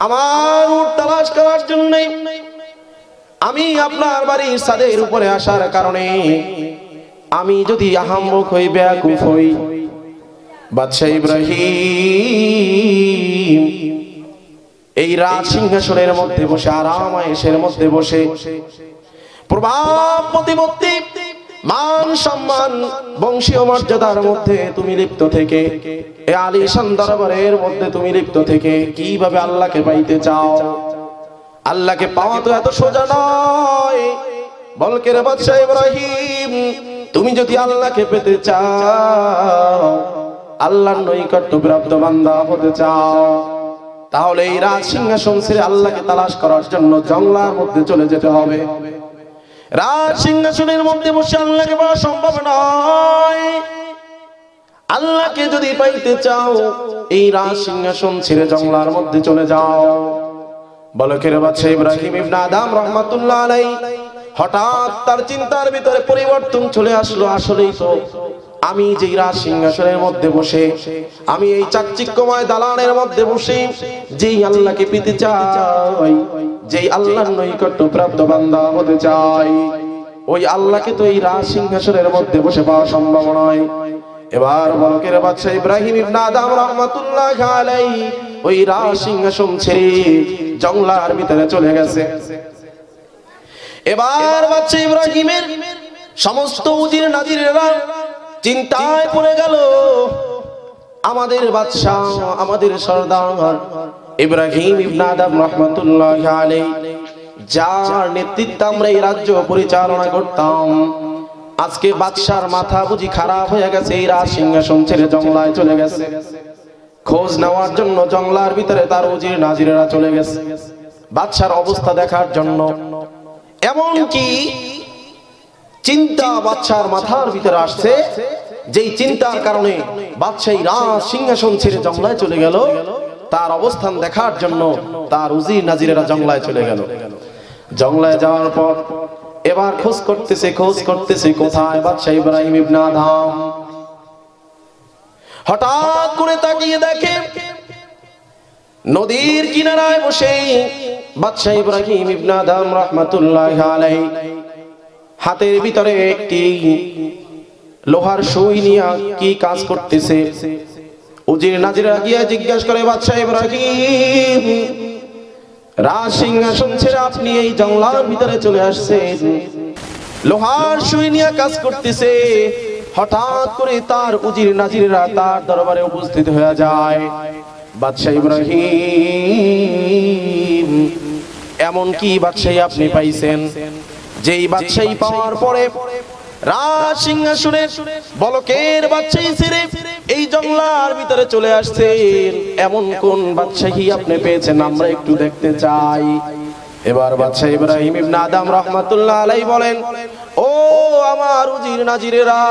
আমার উট তালাশ করার জন্য আমি আপনার বাড়ির ছাদের উপরে আসার কারণে আমি যদি আহাম্মক হই, বেয়াকুফ হই, বাদশা ইব্রাহিম এই রাজ সিংহাসনের মধ্যে বসে, আরাম আয়েশের মধ্যে বসে, প্রভাব প্রতিপত্তি, মান সম্মান, বংশীয় মর্যাদার মধ্যে তুমি লিপ্ত থেকে, এই আলিশান দরবারের মধ্যে তুমি লিপ্ত থেকে কিভাবে আল্লাহকে পাইতে চাও? আল্লাহকে পাওয়া তো এত সোজা নয়। বলকের বাদশা ইব্রাহিম, তুমি যদি আল্লাহকে পেতে চাও, আল্লাহর নৈকট্য প্রাপ্ত বান্দা হতে চাও, তাহলে এই রাজ সিংহাসন ছেড়ে আল্লাহকে তালাশ করার জন্য জঙ্গলার মধ্যে চলে যেতে হবে। রাজ সিংহাসনের মধ্যে বসে আল্লাহকে পাওয়া সম্ভব নয়। আল্লাহকে যদি পাইতে চাও, এই রাজ সিংহাসন ছেড়ে জঙ্গলার মধ্যে চলে যাও। বলকের বাদশা ইব্রাহিম ইবনে আদম রাহমাতুল্লাহ আলাইহি হঠাৎ তার চিন্তার ভিতরে পরিবর্তন চলে আসলো। আসলেই তো আমি যেই রাজ সিংহাসনের মধ্যে বসে, আমি এই চাকচিক্যময় দালানের মধ্যে বসে যেই আল্লাহকে পেতে চাই, যেই আল্লাহর নৈকট্য প্রাপ্ত বান্দা হতে চাই, ওই আল্লাহকে তো এই রাজ সিংহাসনের মধ্যে বসে পাওয়া সম্ভব নয়। এবার বলকের বাদশা ইব্রাহিম ইবনে আদম রাহমাতুল্লাহ আলাইহি ওই রাজ সিংহাসন ছেড়ে জঙ্গলার ভিতরে চলে গেছে। এবার বাদশা ইব্রাহিমের সমস্ত উজির নাজিরেরা চিন্তায় পড়ে গেল। আমাদের বাদশা, আমাদের সরদার ইব্রাহিম ইবনে আদম রাহমাতুল্লাহ আলাইহি, যার নেতৃত্বে আমরা এই রাজ্য পরিচালনা করতাম, আজকে বাদশার মাথা বুঝি খারাপ হয়ে গেছে, এই রাজ সিংহাসন ছেড়ে জঙ্গলায় চলে গেছে। খোঁজ নেওয়ার জন্য জঙ্গলার ভিতরে তার উজির নাজিরেরা চলে গেছে বাদশার অবস্থা দেখার জন্য। এমন কি চিন্তা বাদশার মাথার ভিতরে আসছে, যেই চিন্তার কারণে বাদশাহী রাজ সিংহাসন ছেড়ে জঙ্গলায় চলে গেল, তার অবস্থান দেখার জন্য তার উজির নাজিরেরা জঙ্গলায় চলে গেল। জঙ্গলায় যাওয়ার পর এবার খোঁজ করতেছে কোথায় বাদশা ইব্রাহিম ইবনে আদম। হঠাৎ করে তাকিয়ে দেখে নদীর কিনারায় বসে বাদশা ইব্রাহিম ইবনে আদম রাহমাতুল্লাহ আলাইহি হাতের ভিতরে একটি লোহার সুই নিয়ে কি কাজ করতেছে। উজির নাজিরা গিয়ে জিজ্ঞাসা করে, বাদশা ইব্রাহিম, রাজ সিংহাসন ছেড়ে আপনি এই জঙ্গলার ভিতরে চলে আসছেন, লোহার সুই নিয়ে কাজ করতেছে। হঠাৎ করে তার উজির নাজিরা তার দরবারে উপস্থিত হয়ে যায়। বাদশা ইব্রাহিম, এমন কি বাদশাহী আপনি পাইছেন, যেই বাদশাহী পাওয়ার পরে রাজ সিংহাসনের বলকের বাদশাহী ছেড়ে এই জঙ্গলার ভিতরে চলে আসছেন, এমন কোন বাদশাহী আপনি পেয়েছেন, আমরা একটু দেখতে চাই। এবার বাদশা ইব্রাহিম ইবনে আদম রাহমাতুল্লাহ আলাইহি বলেন, ও আমার উজির নাজিরেরা,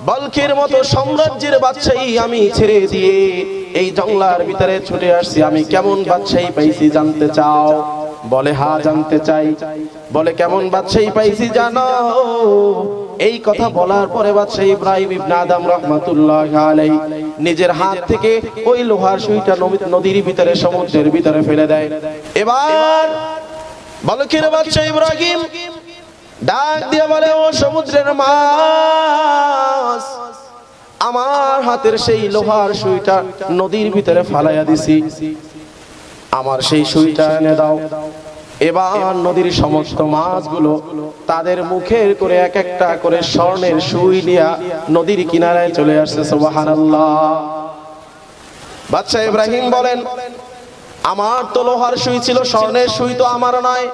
বলকের মতো সাম্রাজ্যের বাদশাহী আমি ছেড়ে দিয়ে এই জঙ্গলার ভিতরে ছুটে আসছি, আমি কেমন বাদশাহী পাইছি জানতে চাও? বলে, হ্যাঁ জানতে চাই। বলে, কেমন বাদশাহী পাইছি জানো? এই কথা বলার পরে বাদশা ইব্রাহিম ইবনে আদম রাহমাতুল্লাহ আলাইহি নিজের হাত থেকে ওই লোহার সুইটা নদীর ভিতরে, সমুদ্রের ভিতরে ফেলে দেয়। এবার বলকের বাদশা ইব্রাহিম ডাক দিয়ে বলে, ও সমুদ্রের মাছ, আমার হাতের সেই লোহার সুইটা নদীর ভিতরে ফালাইয়া দিছি, আমার সেই সুইটা এনে দাও। এবার নদীর সমস্ত মাছগুলো তাদের মুখের করে এক একটা করে স্বর্ণের সুই নিয়ে নদীর কিনারায় চলে আসছে। সুবহানাল্লাহ। বাদশা ইব্রাহিম বলেন, আমার তো লোহার সুই ছিল, স্বর্ণের সুই তো আমার নয়,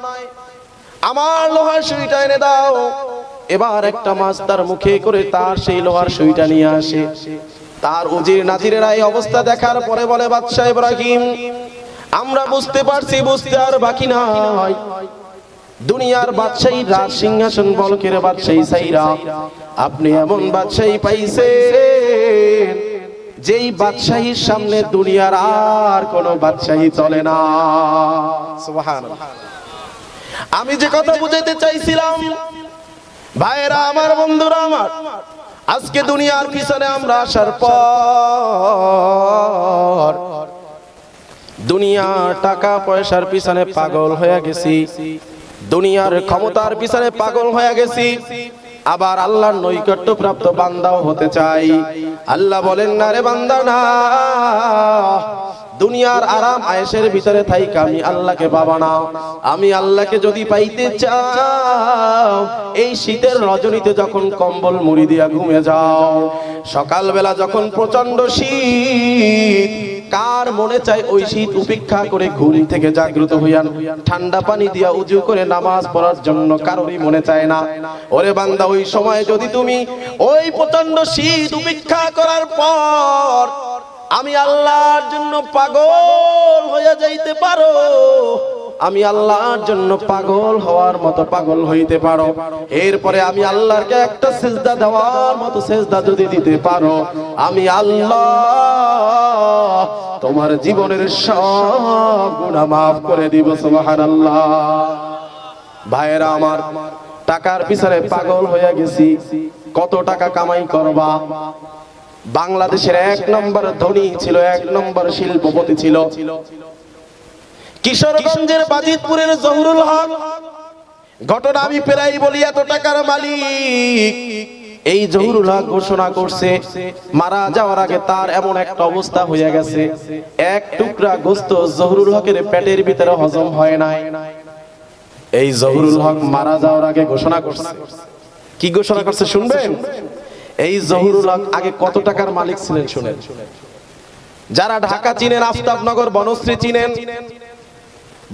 আমার লোহার সুইটা এনে দাও। এবার একটা মাছ তার মুখে করে তার সেই লোহার সুইটা নিয়ে আসে। তার উজির নাজিরেরা এই অবস্থা দেখার পরে বলে, বাদশা ইব্রাহিম, আমরা বুঝতে পারছি, বুঝতে আর বাকি নাই, দুনিয়ার বাদশাহী রাজ সিংহাসন বলকের বাদশাহী সাইরা আপনি এমন বাদশাহী পাইছেন, যেই বাদশাহীর সামনে দুনিয়ার আর কোনো বাদশাহী চলে না। সুবহানাল্লাহ। আমি যে কথা বুঝাইতে চাইছিলাম, ভাইরা আমার, বন্ধুরা আমার, আজকে দুনিয়ার পিছনে আমরা আসার পর দুনিয়ার টাকা পয়সার পিছনে পাগল হয়ে গেছি, দুনিয়ার ক্ষমতার পিছনে পাগল হয়ে গেছি, আবার আল্লাহর নৈকট্য প্রাপ্ত বান্দাও হতে চাই। আল্লাহ বলেন, না রে বান্দা না, দুনিয়ার আরাম আয়েশের ভিতরে থাইকা আমি আল্লাহকে পাবা না। আমি আল্লাহকে যদি পাইতে চাও, এই শীতের রজনীতে যখন কম্বল মুড়ি দিয়া ঘুমিয়ে যাও, সকালবেলা যখন প্রচন্ড শীত, কার মনে চায় ওই শীত উপেক্ষা করে ঘুম থেকে জাগ্রত হইয়া ঠান্ডা পানি দিয়া উজু করে নামাজ পড়ার জন্য কারোরই মনে চায় না। ওরে বান্দা, ওই সময় যদি তুমি ওই প্রচন্ড শীত উপেক্ষা করার পর আমি আল্লাহর জন্য পাগল হয়ে যাইতে পারো, আমি আল্লাহর জন্য পাগল হওয়ার মতো পাগল হইতে পারো, এরপরে আমি আল্লাহকে একটা সিজদা দেওয়ার মতো সিজদা যদি দিতে পারো, আমি আল্লাহ তোমার জীবনের সব গুনাহ মাফ করে দিব। সুবহানাল্লাহ। ভাইরা আমার, টাকার পিছনে পাগল হয়ে গেছি। কত টাকা কামাই করবা? বাংলাদেশের 1 নম্বর ধনী ছিল, 1 নম্বর শিল্পপতি ছিল কিশোরগঞ্জের বাজিতপুরের জহুরুল হক। ঘটনা আমি প্রায় বলি, এত টাকার মালিক এই জহুরুল হক ঘোষণা করছে মারা যাওয়ার আগে তার এমন একটা অবস্থা হয়ে গেছে, এক টুকরা গোশত জহুরুল হকের পেটের ভিতরে হজম হয় নাই। এই জহুরুল হক মারা যাওয়ার আগে ঘোষণা করছে। কি ঘোষণা করছে শুনবেন? এই জহুরুল হক আগে কত টাকার মালিক ছিলেন শুনেন। যারা ঢাকা চিনেন, আফতাবনগর, বনশ্রী চিনেন,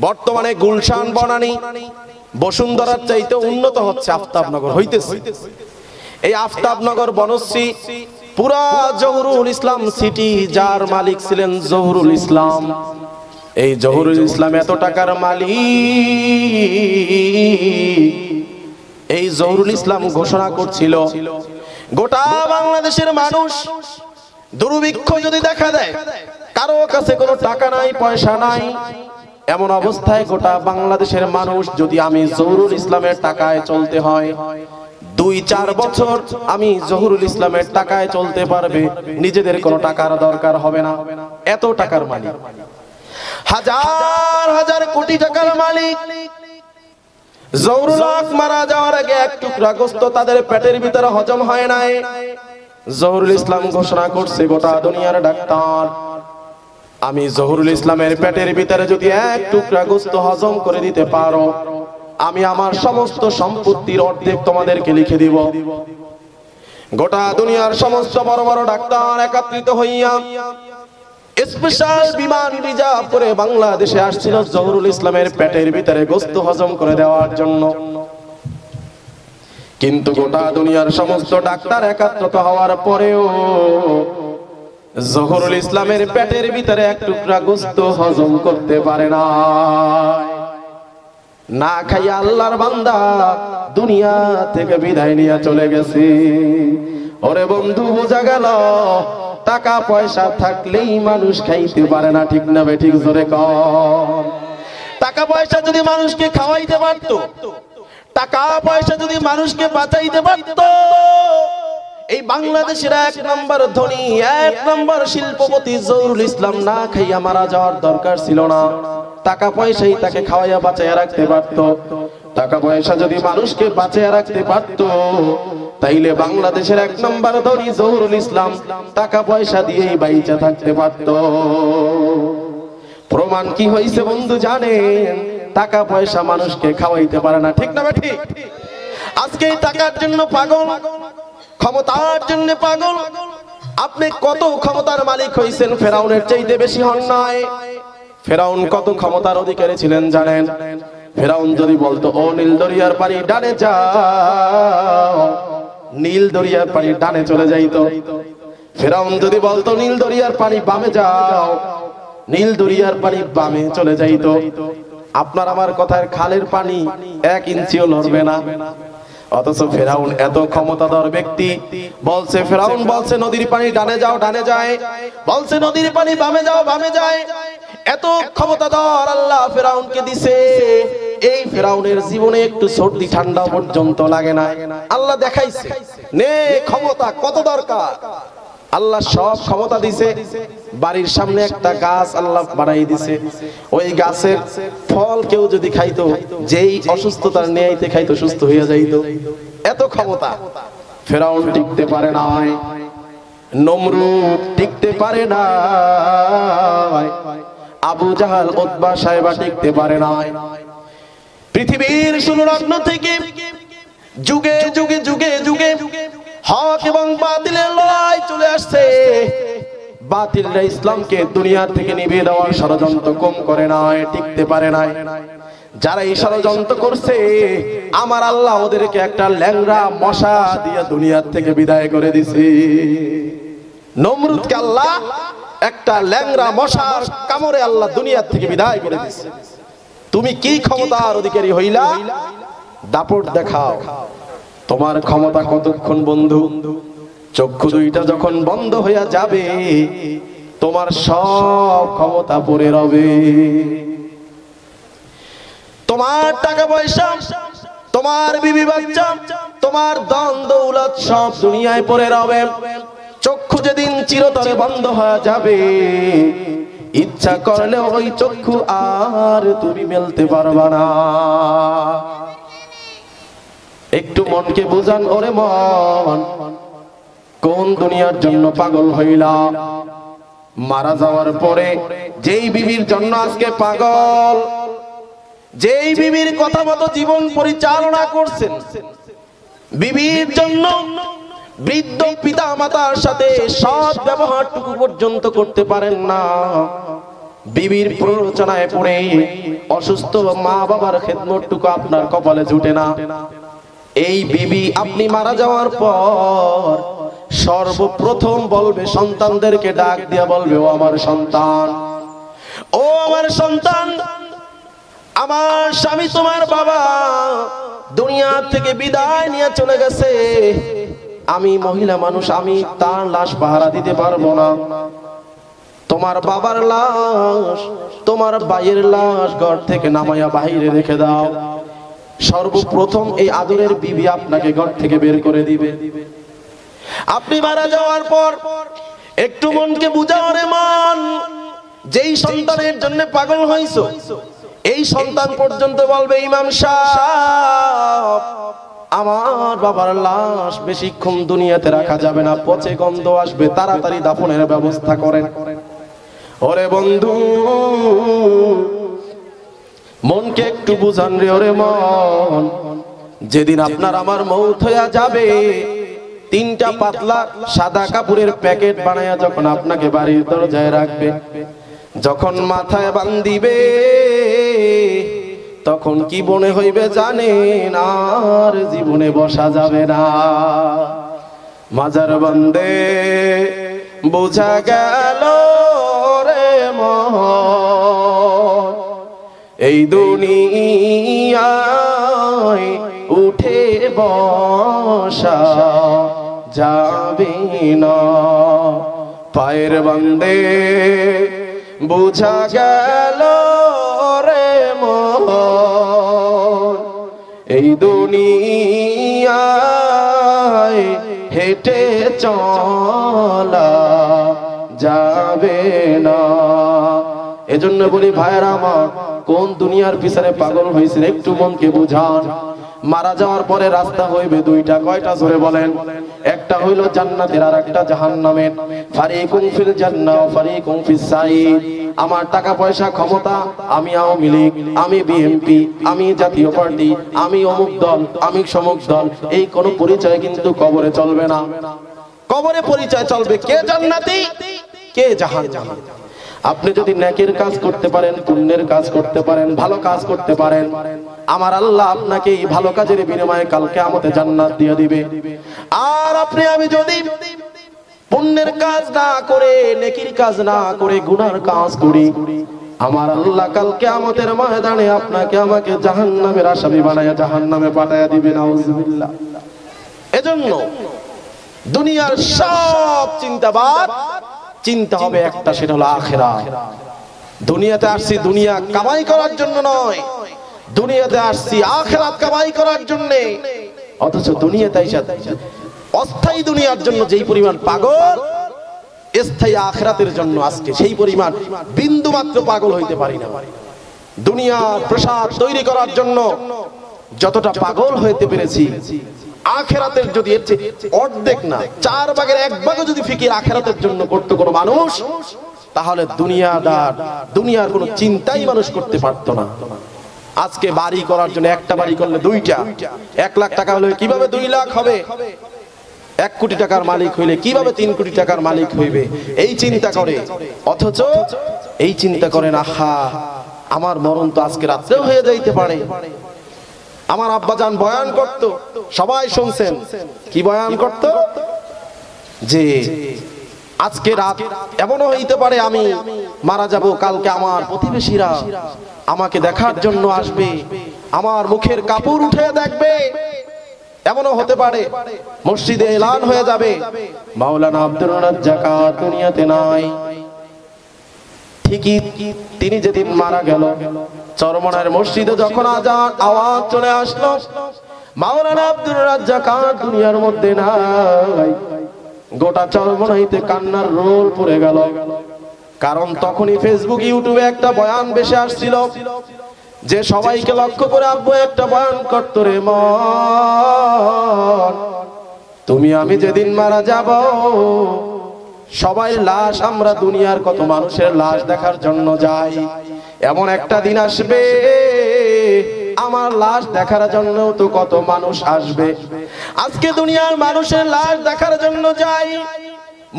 বর্তমানে গুলশান, বনানী, বসুন্ধরার চাইতে উন্নত হচ্ছে আফতাবনগর হইতেছে। এই আফতাবনগর, বনশ্রী, পুরা জহুরুল ইসলাম সিটি যার মালিক ছিলেন জহুরুল ইসলাম। এই জহুরুল ইসলাম এত টাকার মালিক, এই জহুরুল ইসলাম ঘোষণা করছিল গোটা বাংলাদেশের মানুষ দুর্ভিক্ষ যদি দেখা দেয়, কারো কাছে কোনো টাকা নাই, পয়সা নাই, এমন অবস্থায় গোটা বাংলাদেশের মানুষ যদি আমি জহুরুল ইসলামের টাকায় চলতে হয়, 2-4 বছর আমি জহুরুল ইসলামের টাকায় চলতে পারবে, নিজেদের কোনো টাকার দরকার হবে না। এত টাকার মালিক, হাজার হাজার কোটি টাকার মালিক। জহুরুল হক মারা যাওয়ার আগে এক টুকরা গোশত তাদের পেটের ভিতরে হজম হয় নাই। জহুরুল ইসলাম ঘোষণা করছে, গোটা দুনিয়ার ডাক্তার, আমি জহুরুল ইসলামের পেটের ভিতরে যদি এক টুকরা গোশত হজম করে দিতে পারো, আমি আমার সমস্ত সম্পত্তির অর্ধেক তোমাদেরকে লিখে দিব। গোটা দুনিয়ার সমস্ত বড় বড় ডাক্তার একত্রিত হইয়া স্পেশাল বিমান রিজার্ভ করে বাংলাদেশে আসছিল জহুরুল ইসলামের পেটের ভিতরে গোশত হজম করে দেওয়ার জন্য। কিন্তু গোটা দুনিয়ার সমস্ত ডাক্তার একত্রিত হওয়ার পরেও জহুরুল ইসলামের পেটের ভিতরে এক টুকরা গোশত হজম করতে পারে না। না খাইয়া আল্লাহর বান্দা দুনিয়া থেকে বিদায় নিয়ে চলে গেছে। ওরে বন্ধু, বোঝা গেল টাকা পয়সা থাকলেই মানুষ খাইতে পারে না, ঠিক না বেঠিক? জোরে কর। টাকা পয়সা যদি মানুষকে খাওয়াইতে পারত, টাকা পয়সা যদি মানুষকে বাঁচাইতে পারত, এই বাংলাদেশের 1 নম্বর ধনী, 1 নম্বর শিল্পপতি জহুরুল ইসলাম না খাইয়া মারা যাওয়ার দরকার ছিল না। টাকা পয়সাই তাকে খাওয়াইয়া বাঁচাইয়া রাখতে পারত। টাকা পয়সা যদি মানুষকে বাঁচাইয়া রাখতে পারত, তাইলে বাংলাদেশের 1 নম্বর ধনী জহুরুল ইসলাম টাকা পয়সা দিয়েই বাইচা থাকতে পারত। প্রমাণ কি হইছে বন্ধু জানেন? টাকা পয়সা মানুষকে খাওয়াইতে পারে না, ঠিক না বেঠিক? আজকে টাকার জন্য পাগল, ক্ষমতার জন্য পাগল। আপনি কত ক্ষমতার মালিক হইছেন, ফেরাউনের চাইতে বেশি হন নাই। ফেরাউন কত ক্ষমতার অধিকারী ছিলেন জানেন? ফেরাউন যদি বলতো, ও নীল দরিয়ার পানি ডানে যাও, নীল দরিয়ার পানি ডানে চলে যাইতো। ফেরাউন যদি বলতো নীল দরিয়ার পানি বামে যাও, নীল দরিয়ার পানি বামে চলে যাইতো। আপনার আমার কথার খালের পানি 1 ইঞ্চিও লড়বে না। অথচ ফেরাউন এত ক্ষমতাধর ব্যক্তি, বলছে, ফেরাউন বলছে নদীর পানি ডানে যাও, ডানে যায়, বলছে নদীর পানি বামে যাও, বামে যায়। এত ক্ষমতাধর আল্লাহ ফেরাউনকে দিছে, এই ফেরাউনের জীবনে একটু সর্দি ঠান্ডা পর্যন্ত লাগে না। আল্লাহ দেখাইছে নে ক্ষমতা কত দরকার। আল্লাহ সব ক্ষমতা দিছে, বাড়ির সামনে একটা গাছ আল্লাহ বানাই দিছে, ওই গাছের ফল কেউ যদি খাইতো, যেই অসুস্থতার নিয়াইতে খাইতো সুস্থ হয়ে যাইতো, এত ক্ষমতা। ফেরাউন টিকতে পারে নাই, নমরুদ টিকতে পারে নাই, আবু জাহাল উতবা সাহেবা টিকতে পারে নাই। পৃথিবীর সুররত্ন থেকে যুগে যুগে যুগে যুগে হক এবং বাতিলের লড়াই চলে আসছে। বাতিলরা ইসলামকে দুনিয়া থেকে নিভিয়ে দেওয়ার ষড়যন্ত্র কম করে নাই, টিকতে পারে নাই। যারা এই ষড়যন্ত্র করছে, আমার আল্লাহ ওদেরকে একটা ল্যাংড়া মশা দিয়ে দুনিয়া থেকে বিদায় করে দিছে। নমরুদকে আল্লাহ একটা ল্যাংড়া মশার কামড়ে আল্লাহ দুনিয়া থেকে বিদায় করে দিছে। তুমি কি ক্ষমতার অধিকারী হইলা? দাপট দেখাও। তোমার ক্ষমতা কতক্ষণ বন্ধু? চক্ষু দুইটা যখন বন্ধ হইয়া যাবে, তোমার সব ক্ষমতা পড়ে রবে। তোমার টাকা পয়সা, তোমার বিবি বাচ্চা, তোমার ধন দৌলত সব দুনিয়ায় পড়ে রবে। চক্ষু যেদিন চিরতরে বন্ধ হয়ে যাবে, ইচ্ছা করলে ওই চক্ষু আর তুমি মেলতে পারবা না। একটু মনকে বুঝান, ওরে মন, কোন দুনিয়ার জন্য পাগল হইলা? মারা যাওয়ার পরে যেই বিবির জন্য আজকে পাগল, যেই বিবির কথা মতো জীবন পরিচালনা করছেন, বিবির জন্য বৃদ্ধ পিতা মাতার সাথে সৎ ব্যবহারটুকু পর্যন্ত করতে পারেন না, বিবির প্ররোচনায় পড়ে অসুস্থ মা বাবার খেদমতটুকু আপনার কপালে জুটে না। এই বিবি আপনি মারা যাওয়ার পর সর্বপ্রথম বলবে, সন্তানদেরকে ডাক দিয়া বলবে, ও আমার সন্তান, ও আমার সন্তান, আমার স্বামী তোমার বাবা দুনিয়া থেকে বিদায় নিয়ে চলে গেছে। আমি মহিলা মানুষ, আমি তার লাশ পাহারা দিতে পারবো না। তোমার বাবার লাশ, তোমার ভাইয়ের লাশ ঘর থেকে নামাইয়া বাহিরে রেখে দাও। সর্বপ্রথম এই আদরের বিবি আপনাকে ঘর থেকে বের করে দিবে। আপনি মারা যাওয়ার পর একটু মনকে বুঝাও রে মন, যেই সন্তানের জন্য পাগল হইছো, এই সন্তান পর্যন্ত বলবে, ইমাম সাহেব, আমার বাবার লাশ বেশিক্ষণ দুনিয়াতে রাখা যাবে না, পচে গন্ধ আসবে, তাড়াতাড়ি দাফনের ব্যবস্থা করেন। ওরে বন্ধু, মনকে একটু বুঝান রে ওরে মন, যেদিন আপনার আমার মৌত হইয়া যাবে, তিনটা পাতলা সাদা কাপড়ের প্যাকেট বানায়া যখন আপনাকে বাড়ির দরজায় রাখবে, যখন মাথায় বান্ধিবে, তখন কি মনে হইবে জানেন? আর জীবনে বসা যাবে না। মাজার বন্দে বোঝা গেল রে মন, এই দুনিয়ায় উঠে বসা যাবে না। পায়ের বন্দে বোঝা গেল রে মন, এই দুনিয়ায় হেঁটে চলা যাবে না। এজন্য বলি ভাইরা আমার, কোন দুনিয়ার পিছনে পাগল হয়েছেন একটু মনকে বুঝান। মারা যাওয়ার পরে রাস্তা হইবে দুইটা, কয়টা জোরে বলেন? একটা হইল জান্নাতের আর একটা জাহান্নামের। ফারিকুম ফিল জান্নাহ ওয়া ফারিকুম ফিস সাঈদ। আমার টাকা পয়সা ক্ষমতা, আমি আওয়ামী লীগ, আমি বিএনপি, আমি জাতীয় পার্টি, আমি অমুক দল, আমি সমুক দল, এই কোন পরিচয় কিন্তু কবরে চলবে না। কবরে পরিচয় চলবে কে জান্নাতি, কে জাহান্নামী। আপনি যদি নেকের কাজ করতে পারেন, পুণ্যের কাজ করতে পারেন, ভালো কাজ করতে পারেন, আমার আল্লাহ আপনাকে এই ভালো কাজের বিনিময়ে কাল কিয়ামতে জান্নাত দিয়ে দিবে। আর আপনি আমি যদি পুণ্যের কাজ না করে, নেকির কাজ না করে, গুনার কাজ করি, আমার আল্লাহ কাল কিয়ামতের ময়দানে আপনাকে আমাকে জাহান্নামের আসামি বানায়া জাহান্নামে পাঠায়া দিবে। নাউজুবিল্লাহ। এজন্য দুনিয়ার সব চিন্তাবাদ চিন্তা হবে একটা, সেটা হলো আখিরাত। দুনিয়াতে আসছি দুনিয়া কামাই করার জন্য নয়, দুনিয়াতে আসছি আখিরাত কামাই করার জন্য। অথচ দুনিয়াতে এসে অস্থায়ী দুনিয়ার জন্য যেই পরিমাণ পাগল, স্থায়ী আখিরাতের জন্য আজকে সেই পরিমাণ বিন্দু মাত্র পাগল হইতে পারি না। দুনিয়ার প্রসাদ তৈরি করার জন্য যতটা পাগল হইতে পেরেছি, আখিরাতের যদি এর চেয়ে অর্ধেক না 4 ভাগের 1 ভাগও যদি ফিকির আখিরাতের জন্য করতে কোনো মানুষ, তাহলে দুনিয়ার কোনো চিন্তাই মানুষ করতে পারতো না। আজকে বাড়ি করার জন্য একটা বাড়ি করলে 2টা, 1 লাখ টাকা হলে কিভাবে 2 লাখ হবে, 1 কোটি টাকার মালিক হইলে কিভাবে 3 কোটি টাকার মালিক হইবে, এই চিন্তা করে। অথচ এই চিন্তা করেন, আহা আমার মরণ তো আজকে রাত্রেও হয়ে যাইতে পারে। আমার আব্বাজান বয়ান করত, সবাই শুনছেন, কি বয়ান করত, যে আজকে রাত এমনও হইতে পারে আমি মারা যাব, কালকে আমার প্রতিবেশীরা আমাকে দেখার জন্য আসবে, আমার মুখের কাপড় উঠে দেখবে। এমনও হতে পারে মসজিদে এলান হয়ে যাবে মাওলানা আব্দুর রাজ্জাক দুনিয়াতে নাই। ঠিকই তিনি যেদিন মারা গেল, চরমনার মসজিদে যখন আজান আওয়াজ চলে আসলো, মাওলানা আব্দুর রাজ্জাক দুনিয়ার মধ্যে নাই, গোটা চরমনাইতে কান্নার রোল পড়ে গেল। কারণ তখনই ফেসবুক ইউটিউবে একটা বয়ান ভেসে আসছিল, যে সবাইকে লক্ষ্য করে আব্বু একটা বয়ান করতো, রে মন তুমি আমি যেদিন মারা যাব, সবাই লাশ, আমরা দুনিয়ার কত মানুষের লাশ দেখার জন্য যাই, এমন একটা দিন আসবে আমার লাশ দেখার জন্য তো কত মানুষ আসবে। আজকে দুনিয়ার মানুষের লাশ দেখার জন্য যাই,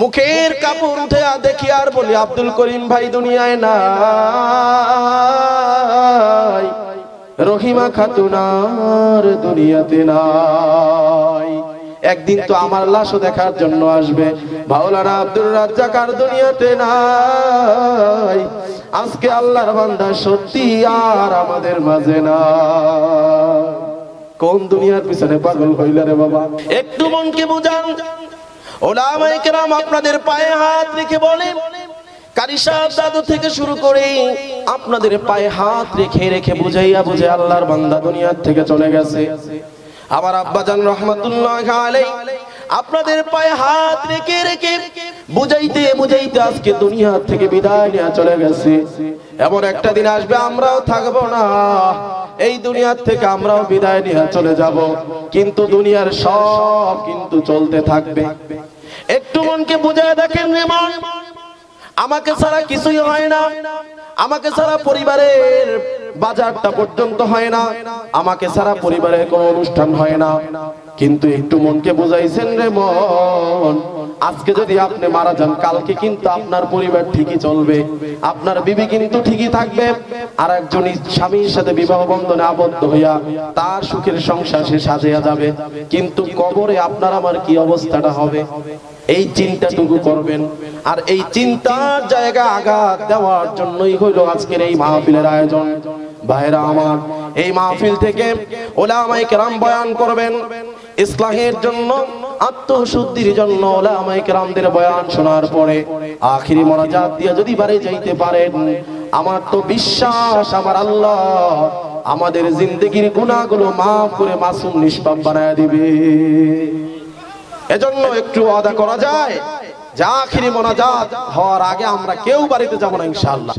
মুখের কাপড় উঠে দেখি আর বলি আব্দুল করিম ভাই দুনিয়ায় নাই, রহিমা খাতুনার দুনিয়াতে নাই। একদিন তো আমার লাশও দেখার জন্য আসবে, মাওলানা আব্দুর রাজ্জাক আর দুনিয়াতে নাই। আজকে আল্লাহর বান্দা সত্যি আর আমাদের মাঝে না। কোন দুনিয়ার পিছনে পাগল হইলা রে বাবা? একটু মনকে বুঝান। ওলামায়ে কেরাম আপনাদের পায়ে হাত রেখে বলেন, কারি সাহেব দাদু থেকে শুরু করে আপনাদের পায়ে হাত রেখে রেখে বুঝাইয়া বুঝে আল্লাহর বান্দা দুনিয়ার থেকে চলে গেছে। আমার আব্বাজান রহমাতুল্লাহ আলাইহি আপনাদের পায়ে হাত রেখে রেখে বুঝাইতে বুঝাইতে আজকে দুনিয়া থেকে বিদায় নিয়ে চলে গেছে। এমন একটা দিন আসবে আমরাও থাকবো না, এই দুনিয়ার থেকে আমরাও বিদায় নিয়ে চলে যাব, কিন্তু দুনিয়ার সব কিন্তু চলতে থাকবে। একটু মনকে বুঝায় দেখেন রে মন, আমাকে ছাড়া কিছুই হয় না, আমাকে ছাড়া পরিবারের বাজারটা পর্যন্ত হয় না, আমাকে ছাড়া পরিবারের কোনো অনুষ্ঠান হয় না। কিন্তু একটু মনকে বুঝাইছেন রে মন, আজকে যদি আপনি মারা যান, কালকে কিন্তু আপনার পরিবার ঠিকই চলবে, আপনার বিবি কিন্তু ঠিকই থাকবে, আর একজন স্বামীর সাথে বিবাহ বন্ধনে আবদ্ধ হইয়া তার সুখের সংসার সে সাজিয়া যাবে। কিন্তু কবরে আপনার আমার কি অবস্থাটা হবে, এই চিন্তাটুকু করবেন। আর এই চিন্তার জায়গা আঘাত দেওয়ার জন্যই হইল আজকের এই মাহফিলের আয়োজন। ভাইরা আমার, এই মাহফিল থেকে ওলামায়ে কেরাম বয়ান করবেন ইসলাহের জন্য, আত্মশুদ্ধির জন্য। ওলামায়ে কেরামদের বয়ান শোনার পরে আখিরি মোনাজাত দিয়ে যদি বাড়ি যাইতে পারেন, আমার তো বিশ্বাস আমার আল্লাহ আমাদের জিন্দেগির গুনাহগুলো মাফ করে মাসুম নিষ্পাপ বানায় দিবে। এজন্য একটু ওয়াদা করা যায় যে আখিরি মোনাজাত হওয়ার আগে আমরা কেউ বাড়িতে যাব না ইনশাআল্লাহ।